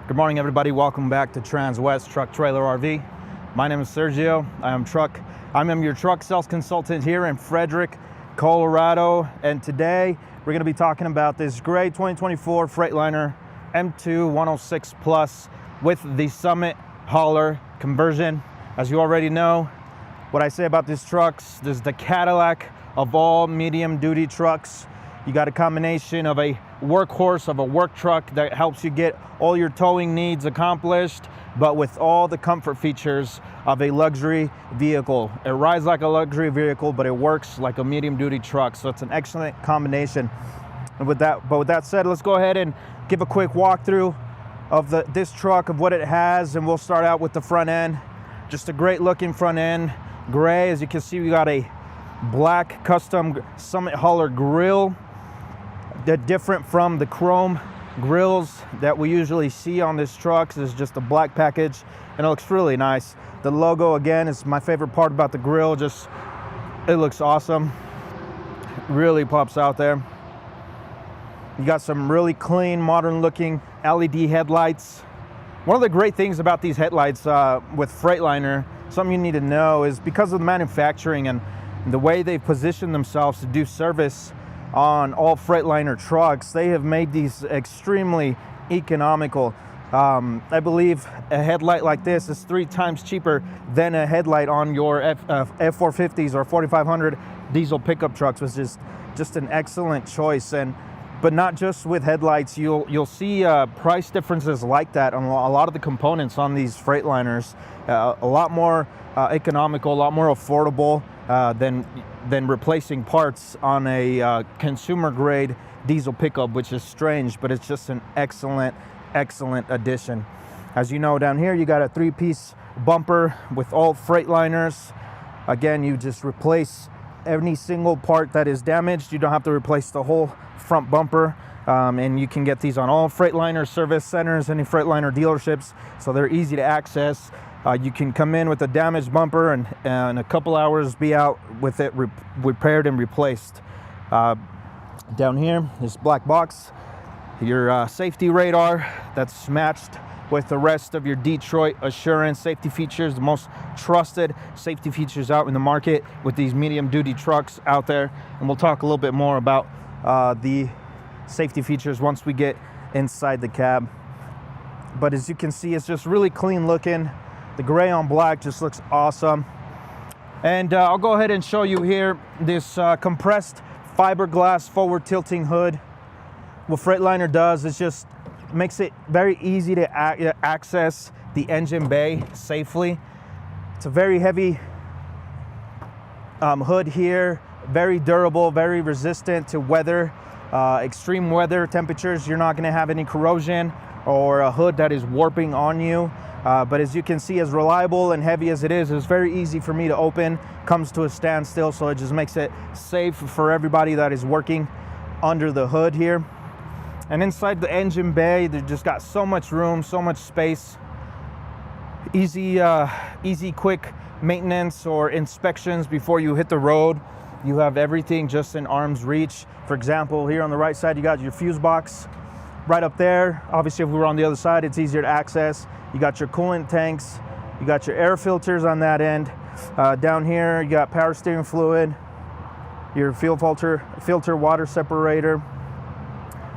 Good morning, everybody. Welcome back to Transwest Truck Trailer RV. My name is Sergio. I'm your truck sales consultant here in Fredrick, Colorado. And today we're going to be talking about this great 2024 Freightliner M2 106 Plus with the Summit hauler conversion. As you already know, what I say about these trucks, this is the Cadillac of all medium duty trucks. You got a combination of a workhorse, of a work truck that helps you get all your towing needs accomplished, but with all the comfort features of a luxury vehicle. It rides like a luxury vehicle, but it works like a medium duty truck. So it's an excellent combination. And with that said, let's go ahead and give a quick walkthrough of this truck, of what it has. And we'll start out with the front end. Just a great looking front end, gray. As you can see, we got a black custom Summit hauler grille. They're different from the chrome grills that we usually see on this truck. It's just a black package and it looks really nice. The logo, again, is my favorite part about the grill. Just, it looks awesome. Really pops out there. You got some really clean, modern looking LED headlights. One of the great things about these headlights with Freightliner, something you need to know, is because of the manufacturing and the way they've positioned themselves to do service on all Freightliner trucks, they have made these extremely economical. I believe a headlight like this is 3 times cheaper than a headlight on your F450s or 4500 diesel pickup trucks, which is just an excellent choice. But not just with headlights, you'll see price differences like that on a lot of the components on these Freightliners. A lot more economical, a lot more affordable than replacing parts on a consumer grade diesel pickup, which is strange, but it's just an excellent addition. As you know, down here you got a 3-piece bumper with all Freightliners. Again, you just replace any single part that is damaged. You don't have to replace the whole front bumper, and you can get these on all Freightliner service centers, any Freightliner dealerships, so they're easy to access. You can come in with a damaged bumper and in a couple hours be out with it repaired and replaced. Down here, this black box, your safety radar that's matched with the rest of your Detroit Assurance safety features, the most trusted safety features out in the market with these medium duty trucks out there. And we'll talk a little bit more about the safety features once we get inside the cab. But as you can see, it's just really clean looking. The gray on black just looks awesome. And I'll go ahead and show you here this compressed fiberglass forward tilting hood. What Freightliner does is just makes it very easy to access the engine bay safely. It's a very heavy hood here, very durable, very resistant to weather, extreme weather temperatures. You're not going to have any corrosion or a hood that is warping on you. But as you can see, as reliable and heavy as it is, it's very easy for me to open, comes to a standstill, so it just makes it safe for everybody that is working under the hood here. And inside the engine bay, they just got so much room, so much space. Easy, quick maintenance or inspections before you hit the road. You have everything just in arm's reach. For example, here on the right side, you got your fuse box right up there. Obviously, if we were on the other side, it's easier to access. You got your coolant tanks, you got your air filters on that end. Down here, you got power steering fluid, your fuel filter water separator.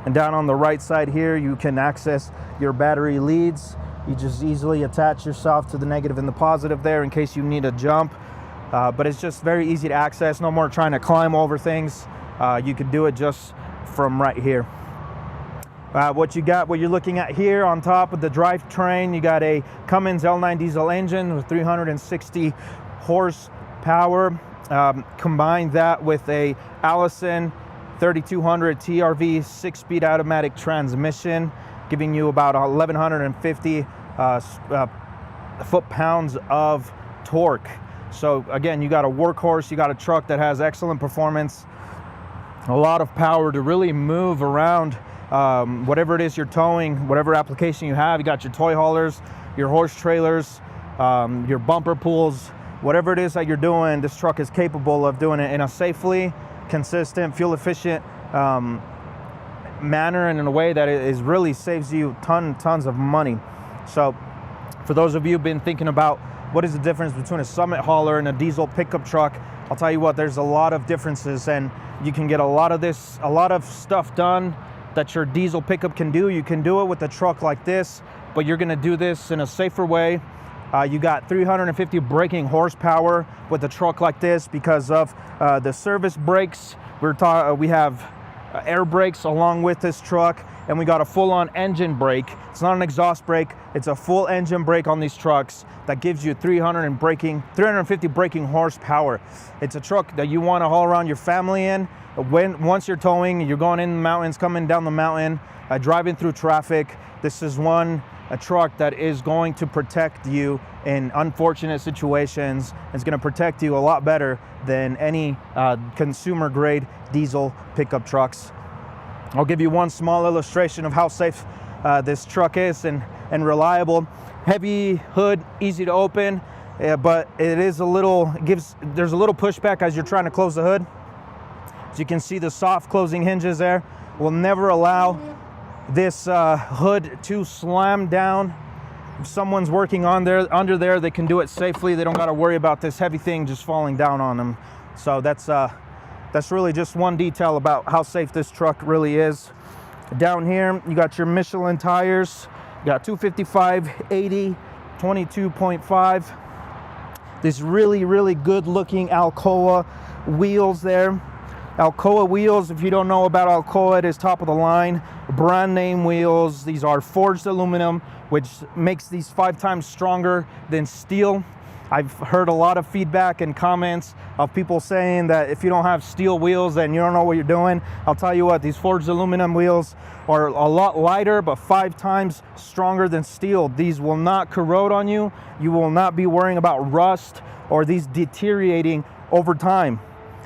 And down on the right side here, you can access your battery leads. You just easily attach yourself to the negative and the positive there in case you need a jump. But it's just very easy to access. No more trying to climb over things. You can do it just from right here. What you're looking at here on top of the drivetrain, you got a Cummins L9 diesel engine with 360 horsepower. Combine that with a Allison 3200 TRV 6-speed automatic transmission, giving you about 1150 foot-pounds of torque. So again, you got a workhorse, you got a truck that has excellent performance, a lot of power to really move around whatever it is you're towing, whatever application you have. You got your toy haulers, your horse trailers, your bumper pools, whatever it is that you're doing, this truck is capable of doing it in a safely consistent, fuel efficient manner and in a way that it really saves you tons of money. So for those of you who've been thinking about what is the difference between a summit hauler and a diesel pickup truck, I'll tell you what, there's a lot of differences, and you can get a lot of stuff done that your diesel pickup can do. You can do it with a truck like this, but you're gonna do this in a safer way. You got 350 braking horsepower with a truck like this because of the service brakes. We have air brakes along with this truck, and we got a full-on engine brake. It's not an exhaust brake, it's a full engine brake on these trucks that gives you 350 braking horsepower. It's a truck that you want to haul around your family in. Once you're towing, you're going in the mountains, coming down the mountain, driving through traffic. This is a truck that is going to protect you in unfortunate situations. It's going to protect you a lot better than any consumer grade diesel pickup trucks. I'll give you one small illustration of how safe this truck is and reliable. Heavy hood, easy to open, but there's a little pushback as you're trying to close the hood. As you can see, the soft closing hinges there will never allow this hood to slam down. If someone's working under there, they can do it safely. They don't got to worry about this heavy thing just falling down on them. So that's really just one detail about how safe this truck really is. Down here, you got your Michelin tires. You got 255, 80, 22.5. This really good looking Alcoa wheels there. Alcoa wheels, if you don't know about Alcoa, it is top of the line brand name wheels. These are forged aluminum, which makes these 5 times stronger than steel. I've heard a lot of feedback and comments of people saying that if you don't have steel wheels, then you don't know what you're doing. I'll tell you what, these forged aluminum wheels are a lot lighter, but 5 times stronger than steel. These will not corrode on you. You will not be worrying about rust or these deteriorating over time.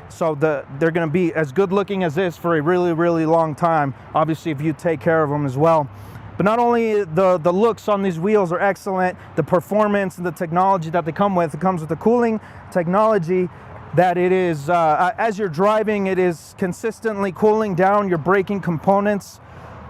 So they're gonna be as good looking as this for a really long time, obviously, if you take care of them as well. But not only the looks on these wheels are excellent, the performance and the technology that they come with. It comes with the cooling technology that it is, as you're driving, it is consistently cooling down your braking components,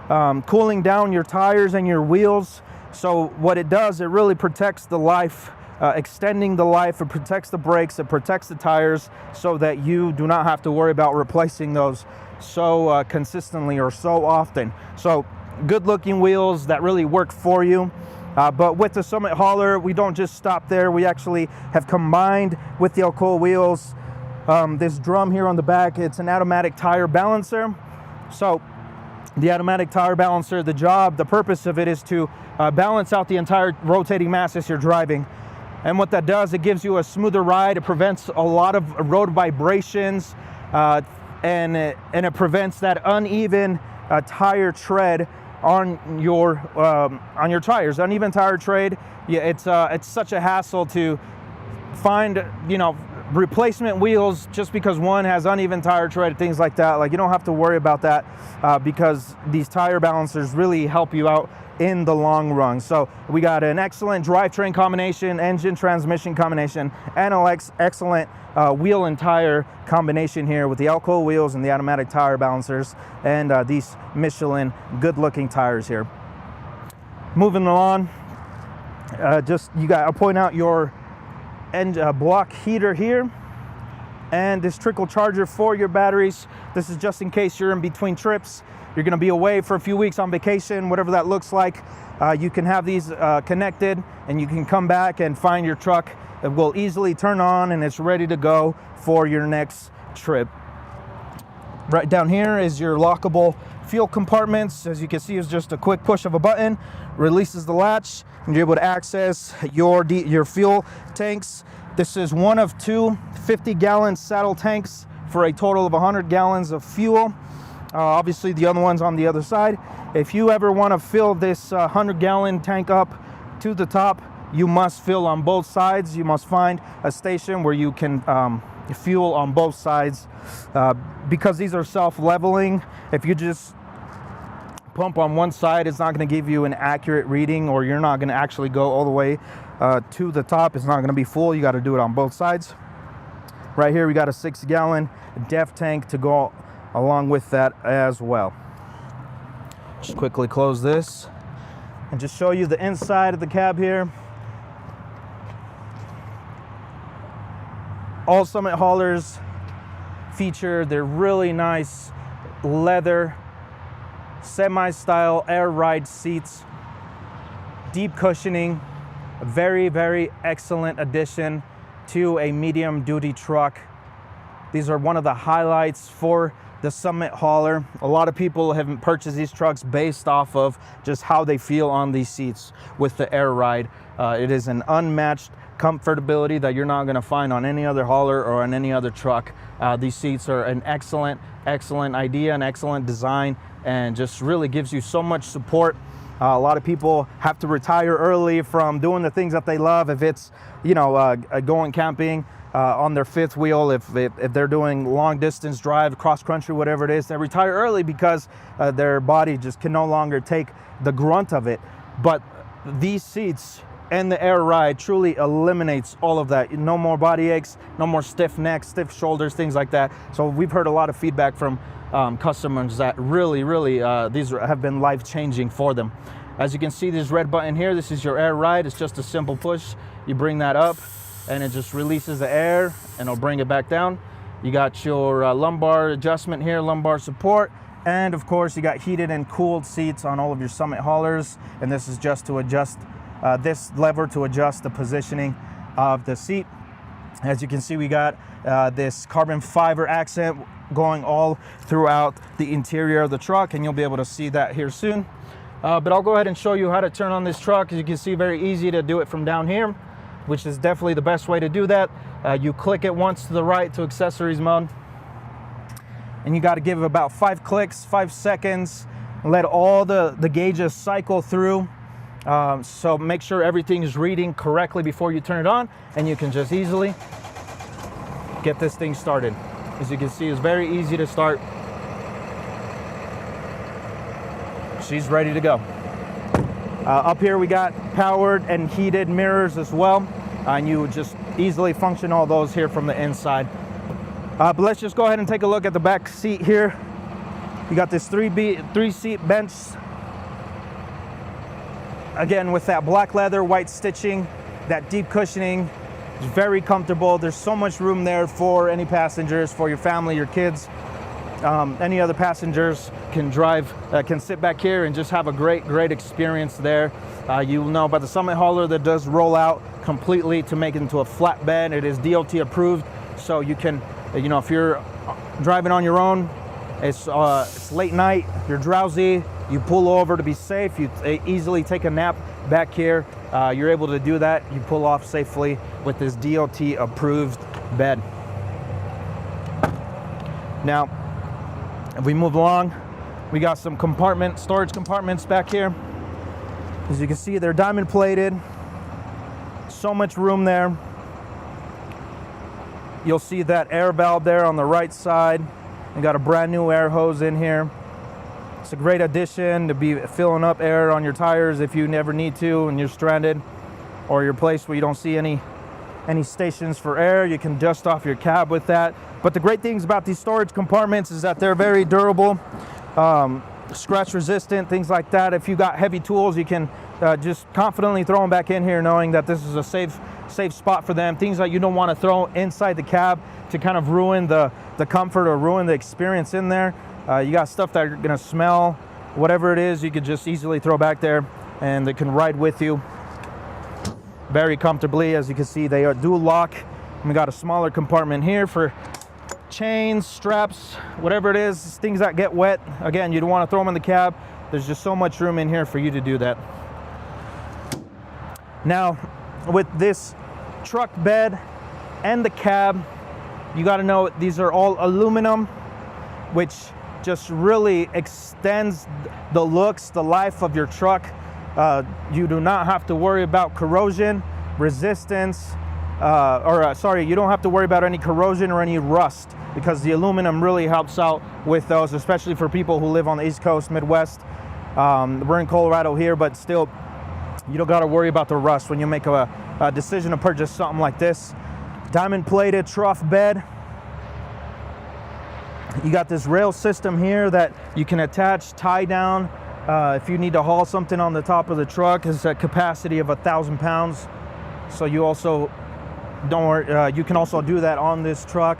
cooling down your tires and your wheels. So what it does, it really protects the life, extending the life. It protects the brakes, it protects the tires, so that you do not have to worry about replacing those so consistently or so often. So good looking wheels that really work for you. But with the Summit hauler, we don't just stop there. We actually have combined with the Alcoa wheels this drum here on the back. It's an automatic tire balancer. So the automatic tire balancer, the purpose of it is to balance out the entire rotating mass as you're driving. And what that does, it gives you a smoother ride. It prevents a lot of road vibrations, and it prevents that uneven tire tread on your tires. Uneven tire tread, yeah, it's such a hassle to find, replacement wheels just because one has uneven tire tread, things like that. Like, you don't have to worry about that because these tire balancers really help you out in the long run. So we got an excellent drivetrain combination, engine transmission combination, and an excellent wheel and tire combination here with the Alcoa wheels and the automatic tire balancers and these Michelin good looking tires here. Moving along, I'll point out your block heater here and this trickle charger for your batteries. This is just in case you're in between trips. You're going to be away for a few weeks on vacation, whatever that looks like. You can have these connected, and you can come back and find your truck. It will easily turn on, and it's ready to go for your next trip. Right down here is your lockable fuel compartments. As you can see, it's just a quick push of a button, releases the latch, and you're able to access your fuel tanks. This is one of 2 50-gallon saddle tanks for a total of 100 gallons of fuel. Obviously, the other one's on the other side. If you ever want to fill this 100-gallon tank up to the top, you must fill on both sides. You must find a station where you can fuel on both sides. Because these are self-leveling, if you just pump on one side, it's not going to give you an accurate reading, or you're not going to actually go all the way to the top. It's not going to be full. You got to do it on both sides. Right here, we got a 6-gallon DEF tank to go along with that as well. Just quickly close this and just show you the inside of the cab here. All Summit haulers feature their really nice leather semi-style air ride seats, deep cushioning, a very, very excellent addition to a medium duty truck. These are one of the highlights for the Summit hauler. A lot of people have purchased these trucks based off of just how they feel on these seats with the air ride. It is an unmatched comfortability that you're not going to find on any other hauler or on any other truck. These seats are an excellent idea, an excellent design, and just really gives you so much support. A lot of people have to retire early from doing the things that they love. If it's, you know, going camping on their fifth wheel, if they're doing long distance drive, cross country, whatever it is, they retire early because their body just can no longer take the grunt of it. But these seats and the air ride truly eliminates all of that. No more body aches, no more stiff necks, stiff shoulders, things like that. So we've heard a lot of feedback from customers that really these have been life-changing for them. As you can see, this red button here, this is your air ride. It's just a simple push. You bring that up and it just releases the air and it'll bring it back down. You got your lumbar adjustment here, lumbar support, and of course you got heated and cooled seats on all of your Summit haulers, and this is just to adjust this lever to adjust the positioning of the seat. As you can see, we got this carbon fiber accent going all throughout the interior of the truck, and you'll be able to see that here soon. But I'll go ahead and show you how to turn on this truck. As you can see, very easy to do it from down here, which is definitely the best way to do that. You click it once to the right to accessories mode, and you got to give it about 5 clicks, 5 seconds, let all the gauges cycle through. So make sure everything is reading correctly before you turn it on, and you can just easily get this thing started. As you can see, it's very easy to start. She's ready to go. Up here we got powered and heated mirrors as well, and you would just easily function all those here from the inside. But let's just go ahead and take a look at the back seat here. You got this three-seat bench. Again, with that black leather, white stitching, that deep cushioning, it's very comfortable. There's so much room there for any passengers, for your family, your kids. Any other passengers can drive, can sit back here and just have a great experience there. You will know about the Summit hauler that does roll out completely to make it into a flatbed. It is DOT approved, so you can, you know, if you're driving on your own, it's late night, you're drowsy, you pull over to be safe, you easily take a nap back here. You're able to do that. You pull off safely with this DOT approved bed. Now, if we move along, we got some storage compartments back here. As you can see, they're diamond plated. So much room there. You'll see that air valve there on the right side. We got a brand new air hose in here. It's a great addition to be filling up air on your tires if you never need to and you're stranded, or your place where you don't see any stations for air. You can dust off your cab with that. But the great things about these storage compartments is that they're very durable, scratch resistant, things like that. If you got heavy tools, you can just confidently throw them back in here knowing that this is a safe spot for them. Things that you don't want to throw inside the cab to kind of ruin the comfort or ruin the experience in there. You got stuff that are gonna smell, whatever it is, you could just easily throw back there and they can ride with you very comfortably. As you can see, they are dual lock. And we got a smaller compartment here for chains, straps, whatever it is, things that get wet. Again, you don't want to throw them in the cab. There's just so much room in here for you to do that. Now, with this truck bed and the cab, you got to know these are all aluminum, which just really extends the looks, the life of your truck. You do not have to worry about corrosion, resistance, you don't have to worry about any corrosion or any rust, because the aluminum really helps out with those, especially for people who live on the East Coast, Midwest. We're in Colorado here, but still, you don't got to worry about the rust when you make a decision to purchase something like this. Diamond plated trough bed. You got this rail system here that you can attach, tie down If you need to haul something on the top of the truck, it's a capacity of 1,000 pounds. So you also don't worry, you can also do that on this truck.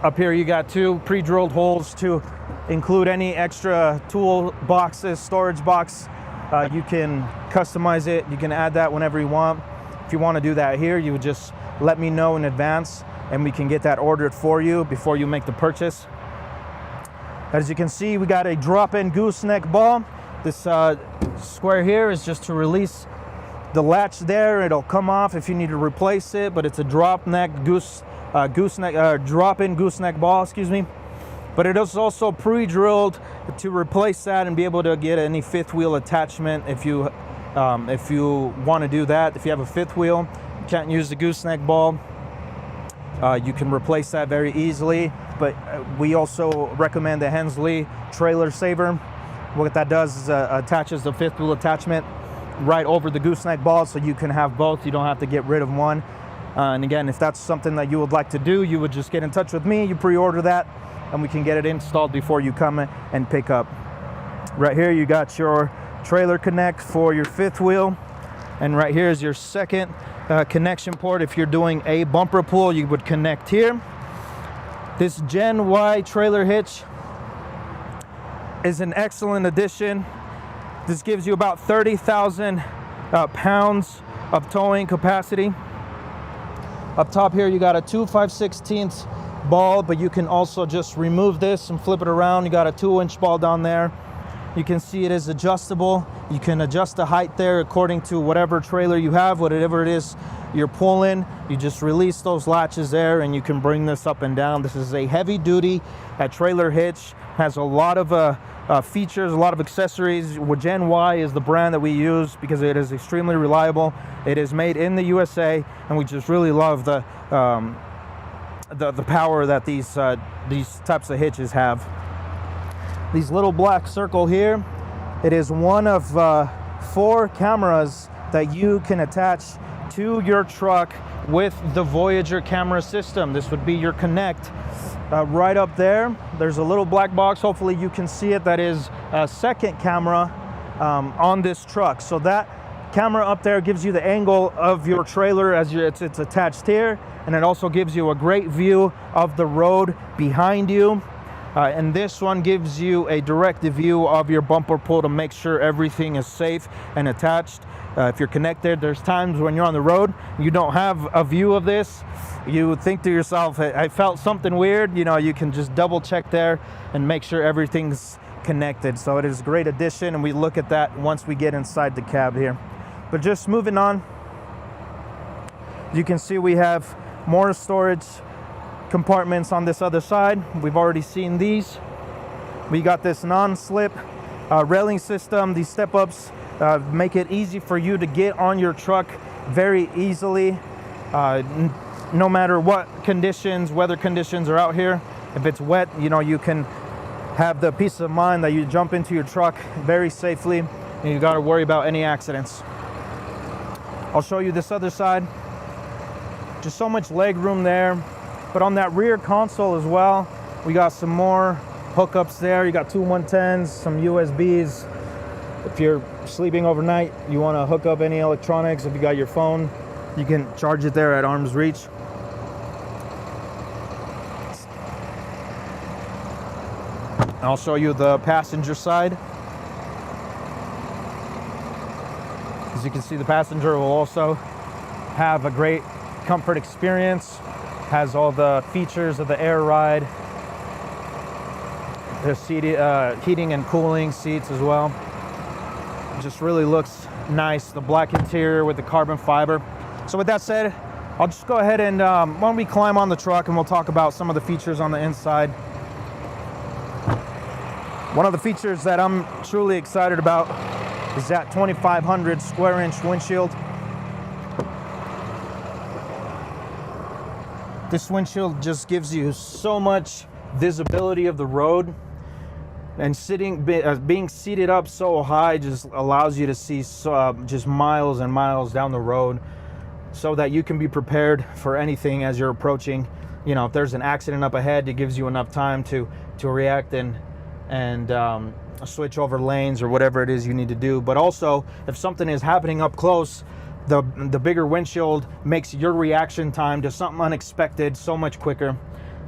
Up here you got 2 pre-drilled holes to include any extra tool boxes, storage box. You can customize it. You can add that whenever you want. If you want to do that here, you would just let me know in advance and we can get that ordered for you before you make the purchase. As you can see, we got a drop-in gooseneck ball. This square here is just to release the latch there. It'll come off if you need to replace it, but it's a drop-in gooseneck ball, excuse me. But it is also pre-drilled to replace that and be able to get any fifth wheel attachment if you want to do that. If you have a fifth wheel, you can't use the gooseneck ball. You can replace that very easily. But we also recommend the Hensley trailer saver. What that does is attaches the fifth wheel attachment right over the gooseneck ball, so you can have both. You don't have to get rid of one. And again, if that's something that you would like to do, you would just get in touch with me. You pre-order that, and we can get it installed before you come and pick up. Right here, you got your trailer connect for your fifth wheel, and right here is your second connection port. If you're doing a bumper pull, you would connect here. This Gen Y trailer hitch is an excellent addition. This gives you about 30,000 pounds of towing capacity. Up top here, you got a 2 5/16 ball, but you can also just remove this and flip it around. You got a 2-inch ball down there. You can see it is adjustable. You can adjust the height there according to whatever trailer you have, whatever it is you're pulling. You just release those latches there and you can bring this up and down. This is a heavy duty trailer hitch. Has a lot of features, a lot of accessories. Gen Y is the brand that we use because it is extremely reliable. It is made in the USA, and we just really love the power that these types of hitches have. These little black circle here, it is one of 4 cameras that you can attach to your truck with the Voyager camera system. This would be your connect. Right up there, there's a little black box. Hopefully you can see it. That is a second camera on this truck. So that camera up there gives you the angle of your trailer as it's attached here, and it also gives you a great view of the road behind you. And this one gives you a direct view of your bumper pull to make sure everything is safe and attached. If you're connected, there's times when you're on the road, you don't have a view of this. You would think to yourself, I felt something weird. You know, you can just double check there and make sure everything's connected. So it is a great addition, and we look at that once we get inside the cab here. But just moving on, you can see we have more storage compartments on this other side. We've already seen these. We got this non-slip railing system. These step-ups make it easy for you to get on your truck very easily, no matter what conditions, weather conditions are out here. If it's wet, you know, you can have the peace of mind that you jump into your truck very safely, and you got to worry about any accidents. I'll show you this other side. Just so much leg room there. But on that rear console as well, we got some more hookups there. You got 2 110s, some USBs. If you're sleeping overnight, you want to hook up any electronics. If you got your phone, you can charge it there at arm's reach. I'll show you the passenger side. As you can see, the passenger will also have a great comfort experience. Has all the features of the air ride. There's heating and cooling seats as well. It just really looks nice. The black interior with the carbon fiber. So with that said, I'll just go ahead and why don't we climb on the truck and we'll talk about some of the features on the inside. One of the features that I'm truly excited about is that 2,500 square inch windshield. This windshield just gives you so much visibility of the road, and being seated up so high just allows you to see just miles and miles down the road, so that you can be prepared for anything as you're approaching. You know, if there's an accident up ahead, it gives you enough time to react and and switch over lanes or whatever it is you need to do. But also, if something is happening up close, the bigger windshield makes your reaction time to something unexpected so much quicker.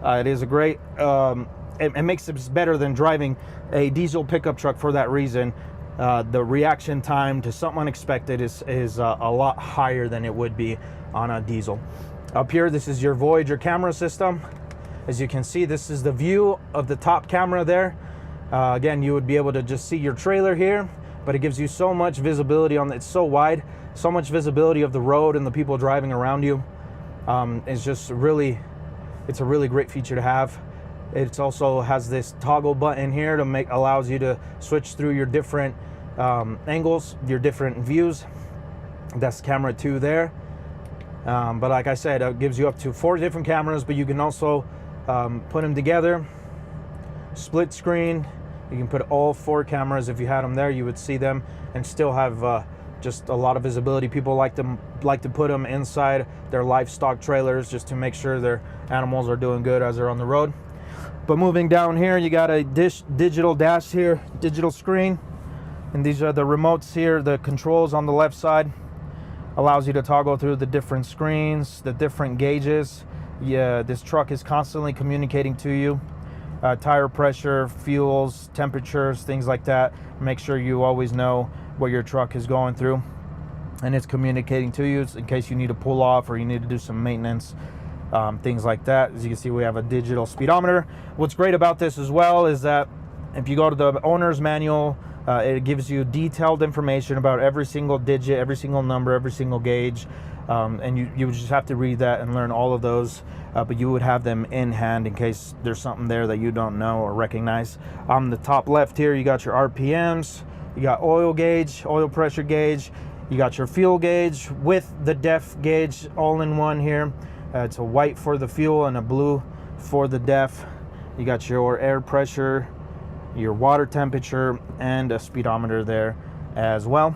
It is a great, it makes it better than driving a diesel pickup truck for that reason. The reaction time to something unexpected is a lot higher than it would be on a diesel. Up here, this is your Voyager camera system. As you can see, this is the view of the top camera there. Again, you would be able to just see your trailer here, but it gives you so much visibility on it's so wide, so much visibility of the road and the people driving around you. It's just really, it's a really great feature to have. It also has this toggle button here to allows you to switch through your different angles, your different views. That's camera 2 there. But like I said, it gives you up to 4 different cameras, but you can also put them together, split screen. You can put all 4 cameras. If you had them there, you would see them and still have just a lot of visibility. People like to put them inside their livestock trailers just to make sure their animals are doing good as they're on the road. But moving down here, you got a digital dash here, digital screen, and these are the remotes here. The controls on the left side allows you to toggle through the different screens, the different gauges. Yeah, this truck is constantly communicating to you. Tire pressure, fuels, temperatures, things like that. Make sure you always know what your truck is going through, and it's communicating to you in case you need to pull off or you need to do some maintenance, things like that. As you can see, we have a digital speedometer. What's great about this as well is that if you go to the owner's manual, it gives you detailed information about every single digit, every single number, every single gauge, and you would just have to read that and learn all of those, but you would have them in hand in case there's something there that you don't know or recognize. On the top left here, you got your RPMs, you got oil gauge, oil pressure gauge, you got your fuel gauge with the def gauge all in one here. It's a white for the fuel and a blue for the def. You got your air pressure, your water temperature, and a speedometer there as well.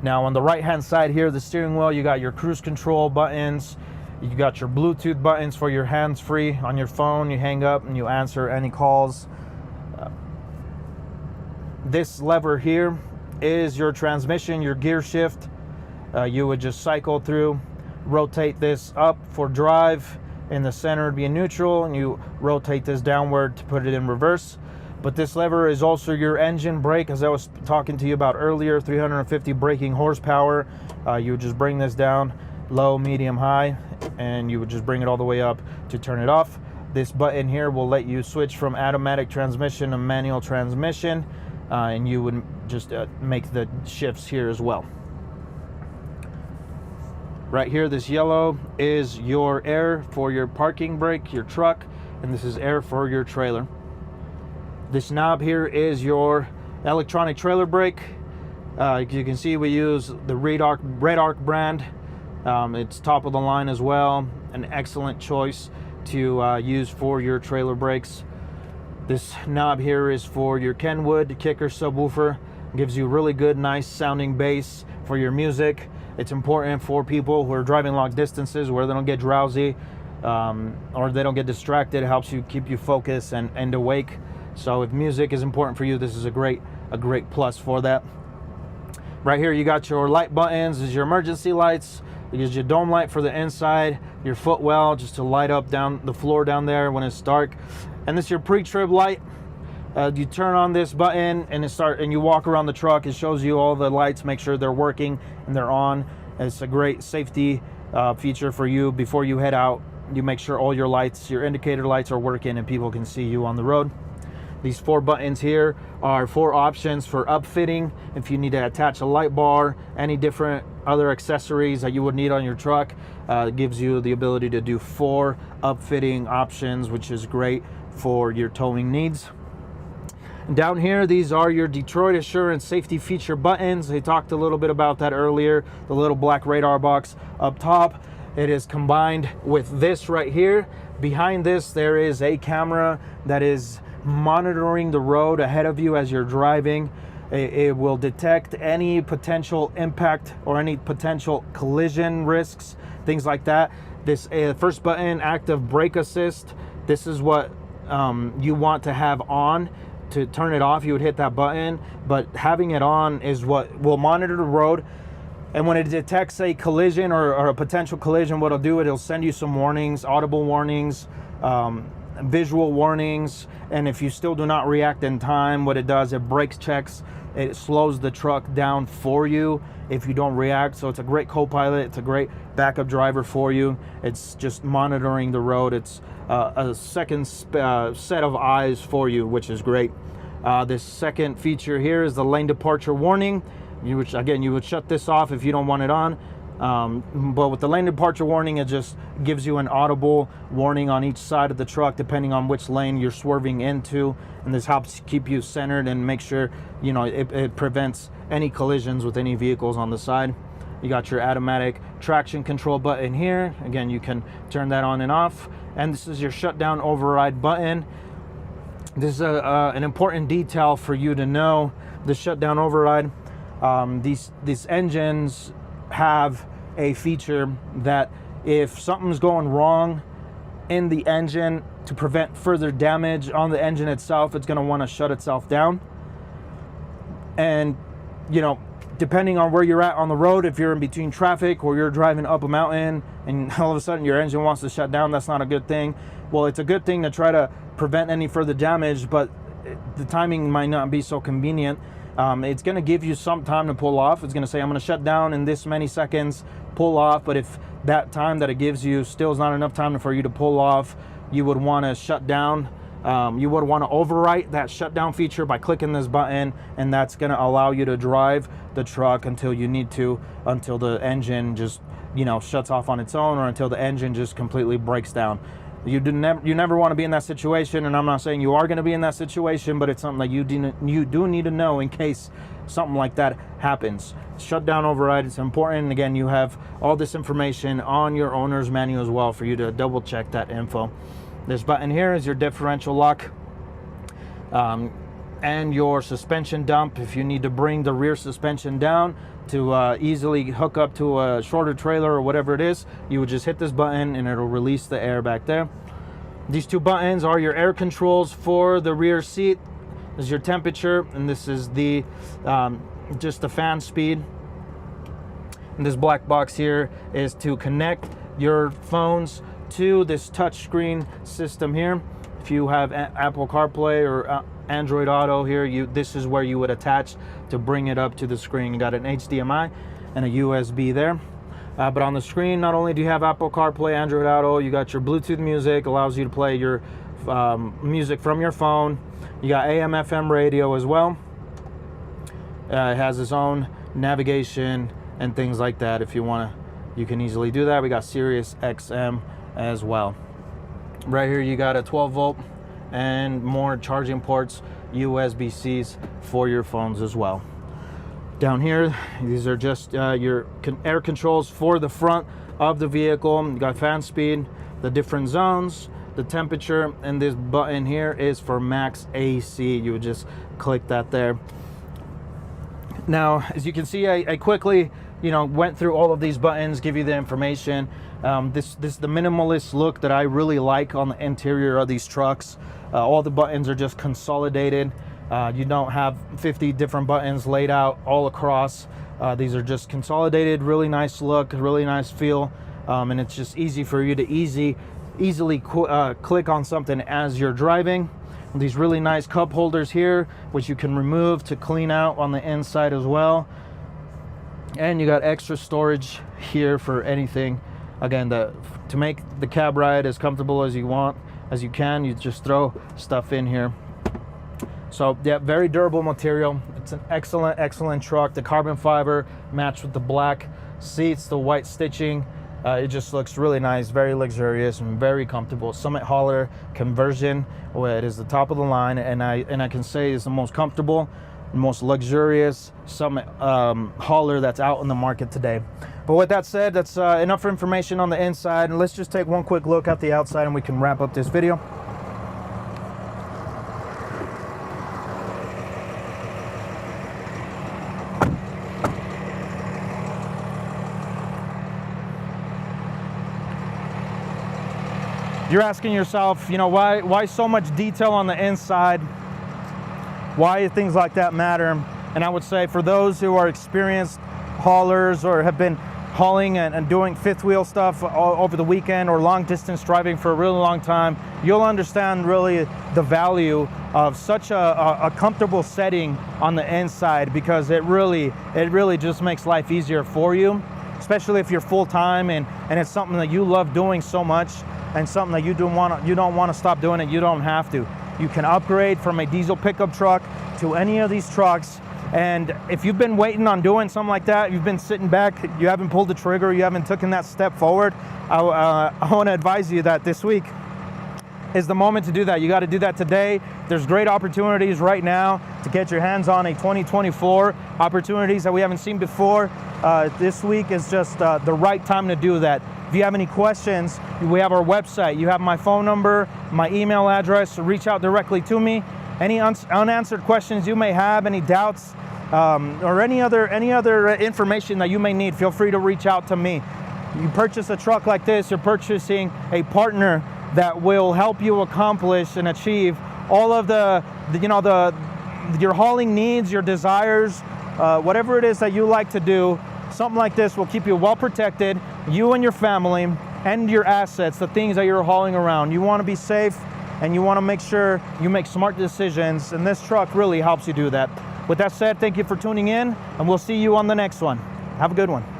Now on the right hand side here, the steering wheel, you got your cruise control buttons, you got your Bluetooth buttons for your hands-free on your phone. You hang up and you answer any calls. This lever here is your transmission, your gear shift. You would just cycle through, rotate this up for drive, in the center would be a neutral, and you rotate this downward to put it in reverse. But this lever is also your engine brake, as I was talking to you about earlier, 350 braking horsepower. You would just bring this down, low, medium, high, and you would just bring it all the way up to turn it off. This button here will let you switch from automatic transmission to manual transmission, and you would just make the shifts here as well. Right here, this yellow is your air for your parking brake, your truck, and this is air for your trailer. This knob here is your electronic trailer brake. You can see we use the Red Arc brand. It's top of the line as well. An excellent choice to use for your trailer brakes. This knob here is for your Kenwood kicker subwoofer. Gives you really good, nice sounding bass for your music. It's important for people who are driving long distances where they don't get drowsy or they don't get distracted. It helps you keep you focused and awake. So if music is important for you, this is a great plus for that. Right here, you got your light buttons. This is your emergency lights. It gives you a dome light for the inside, your footwell just to light up down the floor down there when it's dark. And this is your pre-trib light. You turn on this button and you walk around the truck. It shows you all the lights, make sure they're working and they're on. It's a great safety feature for you before you head out. You make sure all your lights, your indicator lights are working and people can see you on the road. These 4 buttons here are 4 options for upfitting. If you need to attach a light bar, any different other accessories that you would need on your truck, it gives you the ability to do 4 upfitting options, which is great for your towing needs. Down here, these are your Detroit Assurance safety feature buttons. I talked a little bit about that earlier. The little black radar box up top, it is combined with this right here. Behind this, there is a camera that is monitoring the road ahead of you as you're driving. It will detect any potential impact or any potential collision risks, things like that. This first button, active brake assist, this is what you want to have on. To turn it off, you would hit that button, but having it on is what will monitor the road. And when it detects a collision or a potential collision, what it'll do, it'll send you some warnings, audible warnings, visual warnings. And if you still do not react in time, what it does, it brakes checks, it slows the truck down for you if you don't react. So it's a great co-pilot, it's a great backup driver for you. It's just monitoring the road. It's a second set of eyes for you, which is great. This second feature here is the lane departure warning. Which again, you would shut this off if you don't want it on. But with the lane departure warning, it just gives you an audible warning on each side of the truck, depending on which lane you're swerving into. And this helps keep you centered and make sure, you know, it prevents any collisions with any vehicles on the side. You got your automatic traction control button here. Again, you can turn that on and off. And this is your shutdown override button. This is an important detail for you to know. The shutdown override. These engines have a feature that if something's going wrong in the engine, to prevent further damage on the engine itself, it's going to want to shut itself down. And, you know, depending on where you're at on the road, if you're in between traffic or you're driving up a mountain and all of a sudden your engine wants to shut down, that's not a good thing. Well, it's a good thing to try to prevent any further damage, but the timing might not be so convenient. It's going to give you some time to pull off. It's going to say, I'm going to shut down in this many seconds, pull off. But if that time that it gives you still is not enough time for you to pull off, you would want to shut down. You would want to overwrite that shutdown feature by clicking this button, and that's going to allow you to drive the truck until you need to, until the engine just, you know, shuts off on its own, or until the engine just completely breaks down. You never want to be in that situation, and I'm not saying you are going to be in that situation, but it's something that you do need to know in case something like that happens. Shutdown override, it's important. And again, you have all this information on your owner's manual as well for you to double check that info. This button here is your differential lock and your suspension dump. If you need to bring the rear suspension down to easily hook up to a shorter trailer or whatever it is, you would just hit this button and it'll release the air back there. These two buttons are your air controls for the rear seat. This is your temperature, and this is the just the fan speed. And this black box here is to connect your phones to this touchscreen system here. If you have Apple CarPlay or Android Auto here, this is where you would attach to bring it up to the screen. You got an HDMI and a USB there. But on the screen, not only do you have Apple CarPlay, Android Auto, you got your Bluetooth music, allows you to play your music from your phone. You got AM, FM radio as well. It has its own navigation and things like that. If you want to, you can easily do that. We got Sirius XM as well. Right here, you got a 12 volt and more charging ports, USB-Cs for your phones as well. Down here, these are just your air controls for the front of the vehicle. You got fan speed, the different zones, the temperature, and this button here is for max AC. You would just click that there. Now, as you can see, I quickly, went through all of these buttons, give you the information. This is the minimalist look that I really like on the interior of these trucks. All the buttons are just consolidated. You don't have 50 different buttons laid out all across. These are just consolidated, really nice look, really nice feel, and it's just easy for you to easily click on something as you're driving. These really nice cup holders here, which you can remove to clean out on the inside as well. And you got extra storage here for anything. Again, to make the cab ride as comfortable as you can, you just throw stuff in here. So yeah, very durable material. It's an excellent truck. The carbon fiber matched with the black seats, the white stitching. It just looks really nice, very luxurious, and very comfortable. Summit hauler conversion, it is the top of the line, and I can say it's the most comfortable, most luxurious Summit hauler that's out in the market today. But with that said, that's enough information on the inside, and let's just take one quick look at the outside and we can wrap up this video. you're asking yourself, you know, why so much detail on the inside? Why things like that matter? And I would say for those who are experienced haulers or have been hauling and doing fifth wheel stuff over the weekend or long distance driving for a really long time, you'll understand really the value of such a comfortable setting on the inside, because it really just makes life easier for you, especially if you're full-time and it's something that you love doing so much and something that you don't want to stop doing it. You don't have to. You can upgrade from a diesel pickup truck to any of these trucks. And if you've been waiting on doing something like that, you've been sitting back, you haven't pulled the trigger, you haven't taken that step forward, I want to advise you that this week is the moment to do that. You got to do that today. There's great opportunities right now to get your hands on a 2024, opportunities that we haven't seen before. This week is just the right time to do that. If you have any questions, we have our website. You have my phone number, my email address, so reach out directly to me. Any unanswered questions you may have, any doubts, or any other information that you may need, feel free to reach out to me. You purchase a truck like this, you're purchasing a partner that will help you accomplish and achieve all of your hauling needs, your desires, whatever it is that you like to do. Something like this will keep you well protected, you and your family, and your assets, the things that you're hauling around. You want to be safe, and you want to make sure you make smart decisions, and this truck really helps you do that. With that said, thank you for tuning in, and we'll see you on the next one. Have a good one.